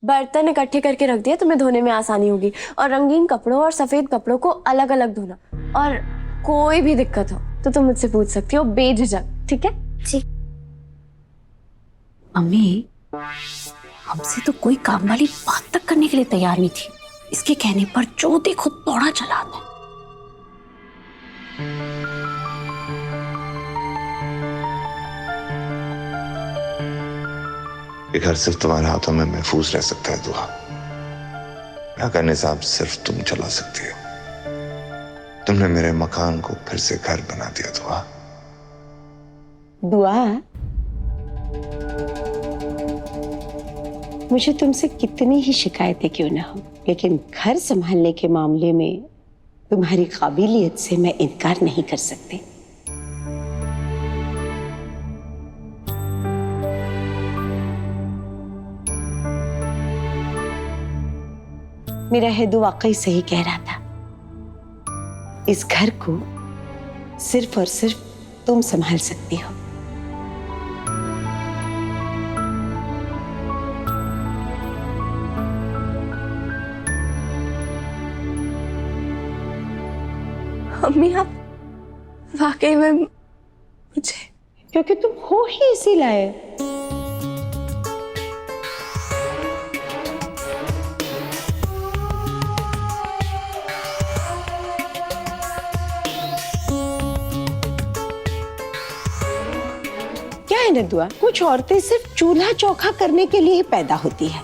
बर्तन इकट्ठे करके रख दिया, तुम्हें धोने में आसानी होगी। और रंगीन कपड़ों और सफेद कपड़ों को अलग अलग धोना। और कोई भी दिक्कत हो तो तुम मुझसे पूछ सकती हो बेझिझक, ठीक है? जी। अम्मी, हमसे तो कोई काम वाली बात तक करने के लिए तैयार नहीं थी। इसके कहने पर जो देखो तोड़ा चलाता है। ये घर सिर्फ तुम्हारे हाथों में महफूज रह सकता है दुआ। यहाँ का निजाम सिर्फ तुम चला सकती हो। तुमने मेरे मकान को फिर से घर बना दिया दुआ। दुआ, मुझे तुमसे कितनी ही शिकायतें क्यों ना हो, लेकिन घर संभालने के मामले में तुम्हारी काबिलियत से मैं इनकार नहीं कर सकती। मेरा हेदू वाकई सही कह रहा था। इस घर को सिर्फ और सिर्फ तुम संभाल सकती हो। अम्मी, आप वाकई में मुझे, क्योंकि तुम हो ही इसी लायक। क्या है ना दुआ, कुछ औरतें सिर्फ चूल्हा चौका करने के लिए ही पैदा होती है।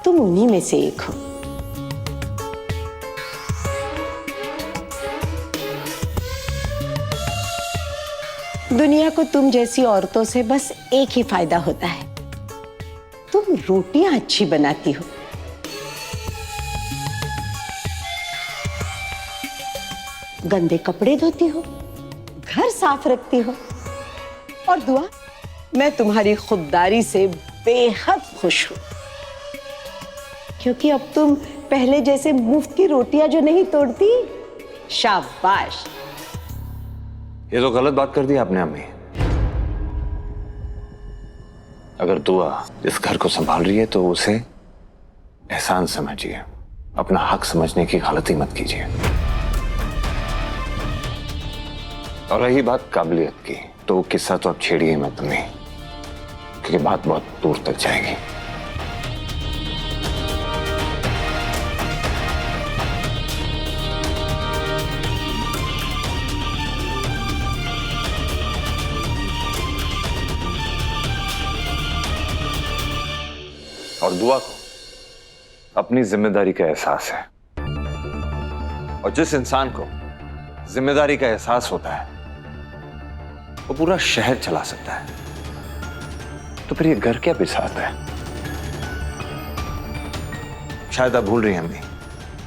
तुम उन्हीं में से एक हो। दुनिया को तुम जैसी औरतों से बस एक ही फायदा होता है, तुम रोटियां अच्छी बनाती हो। गंदे कपड़े धोती हो, घर साफ रखती हो। और दुआ, मैं तुम्हारी खुददारी से बेहद खुश हूं, क्योंकि अब तुम पहले जैसे मुफ्त की रोटियां जो नहीं तोड़ती। शाबाश। ये तो गलत बात कर दी आपने अम्मी। अगर दुआ इस घर को संभाल रही है तो उसे एहसान समझिए, अपना हक समझने की गलती मत कीजिए। और रही बात काबिलियत की, तो वो किस्सा तो अब छेड़िए मत अम्मी, क्योंकि बात बहुत दूर तक जाएगी। और दुआ को अपनी जिम्मेदारी का एहसास है, और जिस इंसान को जिम्मेदारी का एहसास होता है वो पूरा शहर चला सकता है। तो फिर ये घर क्या बिसाता है? शायद आप भूल रही हैं अम्मी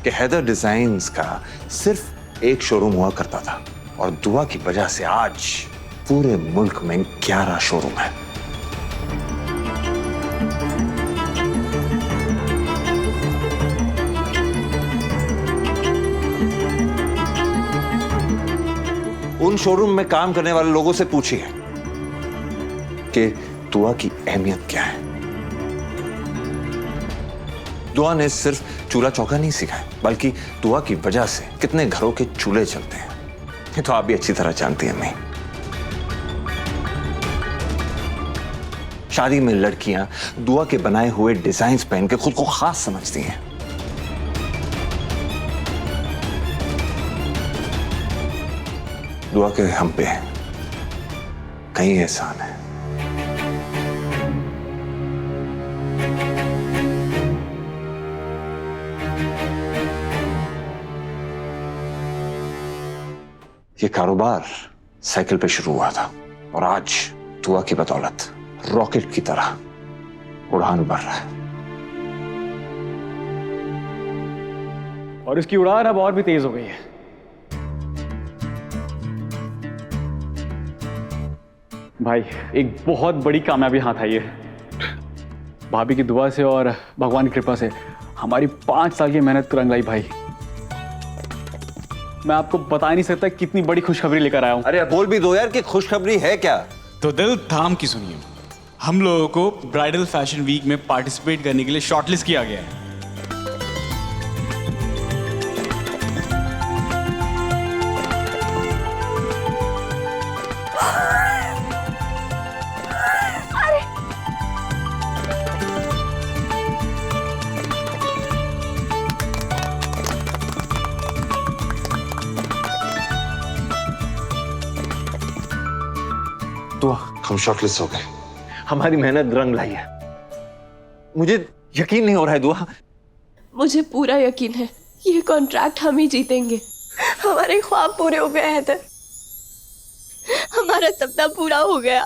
कि हैदर डिजाइन्स का सिर्फ एक शोरूम हुआ करता था, और दुआ की वजह से आज पूरे मुल्क में 11 शोरूम है। उन शोरूम में काम करने वाले लोगों से पूछिए कि दुआ की अहमियत क्या है। दुआ ने सिर्फ चूल्हा चौका नहीं सीखा है, बल्कि दुआ की वजह से कितने घरों के चूल्हे चलते हैं, ये तो आप भी अच्छी तरह जानती हैं। मैं शादी में लड़कियां दुआ के बनाए हुए डिजाइन्स पहन के खुद को खास समझती हैं। दुआ के हम पे कई एहसान है। ये कारोबार साइकिल पे शुरू हुआ था, और आज दुआ की बदौलत रॉकेट की तरह उड़ान भर रहा है। और इसकी उड़ान अब और भी तेज हो गई है। भाई, एक बहुत बड़ी कामयाबी हाथ आई है। भाभी की दुआ से और भगवान की कृपा से हमारी 5 साल की मेहनत रंग लाई भाई। मैं आपको बता नहीं सकता कितनी बड़ी खुशखबरी लेकर आया हूं। अरे बोल भी दो यार कि खुशखबरी है क्या? तो दिल थाम की सुनिए, हम लोगों को ब्राइडल फैशन वीक में पार्टिसिपेट करने के लिए शॉर्टलिस्ट किया गया है। दुआ, हम शॉर्टलिस्ट हो गए। हमारी मेहनत रंग लाई है। मुझे यकीन नहीं हो रहा है दुआ। मुझे पूरा यकीन है ये कॉन्ट्रैक्ट हम ही जीतेंगे। हमारे ख्वाब पूरे हो गए हैदर, हमारा सपना पूरा हो गया।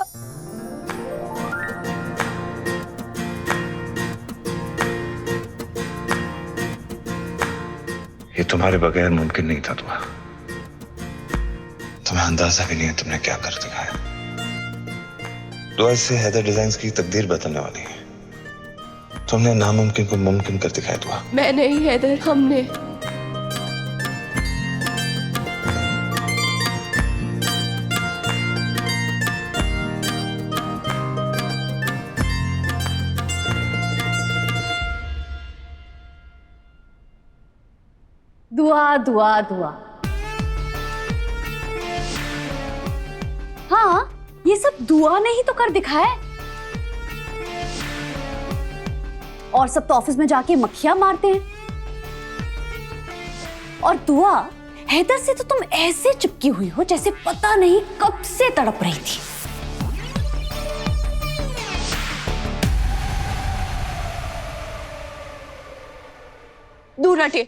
ये तुम्हारे बगैर मुमकिन नहीं था दुआ। तुम्हें अंदाजा भी नहीं है तुमने क्या कर दिखाया। दुआ, इससे हैदर डिजाइन्स की तकदीर बदलने वाली है। तुमने नामुमकिन को मुमकिन कर दिखाया दुआ। मैं नहीं हैदर, हमने। दुआ दुआ दुआ। हाँ, ये सब दुआ ने ही तो कर दिखाया है। और सब तो ऑफिस में जाके मक्खियां मारते हैं। और दुआ, हैदर से तो तुम ऐसे चिपकी हुई हो जैसे पता नहीं कब से तड़प रही थी। दूर हटिए।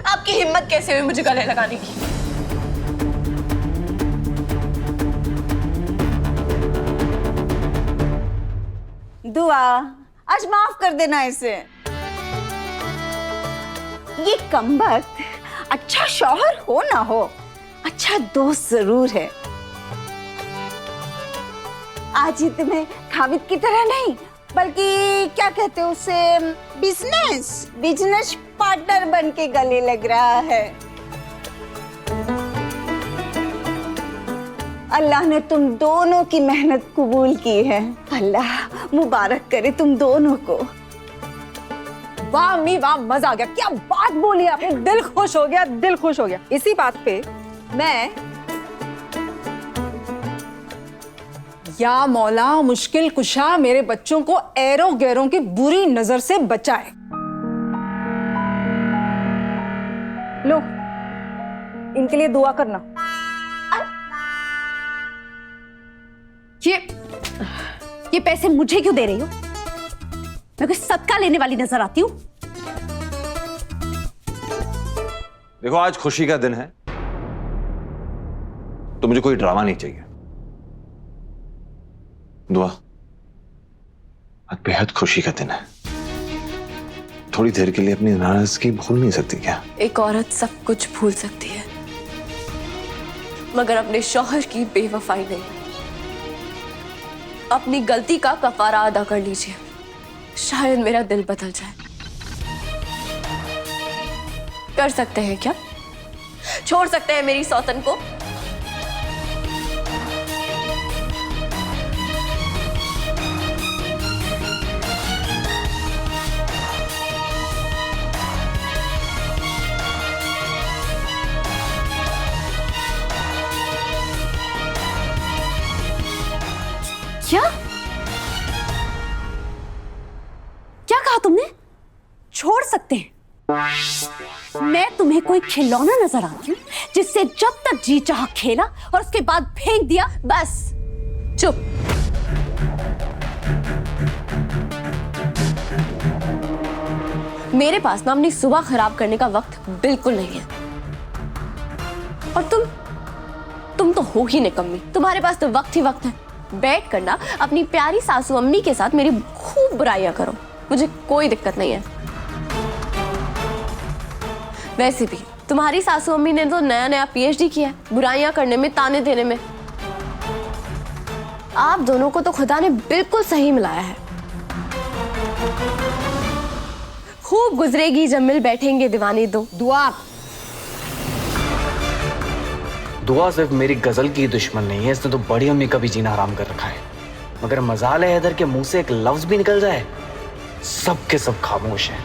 आपकी हिम्मत कैसे हुई मुझे गले लगाने की? दुआ, आज माफ कर देना इसे। ये कमबख्त अच्छा शौहर हो ना हो, अच्छा दोस्त जरूर है। आज ही तुम्हें खाविद की तरह नहीं, बल्कि क्या कहते हो उसे, बिजनेस पार्टनर बन के गले लग रहा है। अल्लाह ने तुम दोनों की मेहनत कबूल की है। अल्लाह मुबारक करे तुम दोनों को। वाह अम्मी वाह, मजा आ गया। क्या बात बोली आपने, दिल खुश हो गया, दिल खुश हो गया। इसी बात पे मैं, या मौला मुश्किल कुशा मेरे बच्चों को ऐरों गैरों की बुरी नजर से बचाए। लो, इनके लिए दुआ करना। ये पैसे मुझे क्यों दे रही हो? मैं कोई सदका लेने वाली नजर आती हूँ? देखो, आज खुशी का दिन है तो मुझे कोई ड्रामा नहीं चाहिए। दुआ, आज बेहद खुशी का दिन है। थोड़ी देर के लिए अपनी नाराजगी भूल नहीं सकती क्या? एक औरत सब कुछ भूल सकती है, मगर अपने शौहर की बेवफाई नहीं। अपनी गलती का कफारा अदा कर लीजिए, शायद मेरा दिल बदल जाए। कर सकते हैं क्या? छोड़ सकते हैं मेरी सौतन को? क्या क्या कहा तुमने? छोड़ सकते हैं? मैं तुम्हें कोई खिलौना नजर आती हूँ जिससे जब तक जी चाह खेला और उसके बाद फेंक दिया? बस चुप। मेरे पास ना अपनी सुबह खराब करने का वक्त बिल्कुल नहीं है। और तुम तो हो ही निकम्मी। तुम्हारे पास तो वक्त ही वक्त है। बैठ कर ना अपनी प्यारी सासू अम्मी के साथ मेरी खूब बुराइयां करो, मुझे कोई दिक्कत नहीं है। वैसे भी तुम्हारी सासू अम्मी ने तो नया नया पीएचडी किया है बुराइयां करने में, ताने देने में। आप दोनों को तो खुदा ने बिल्कुल सही मिलाया है। खूब गुजरेगी जब मिल बैठेंगे दीवानी दो। दुआ दुआ सिर्फ मेरी गजल की दुश्मन नहीं है, इसने तो बड़ी अम्मी का भी जीना हराम कर रखा है। मगर मजाल है हैदर के मुंह से एक लफ्ज भी निकल जाए, सब के सब खामोश है।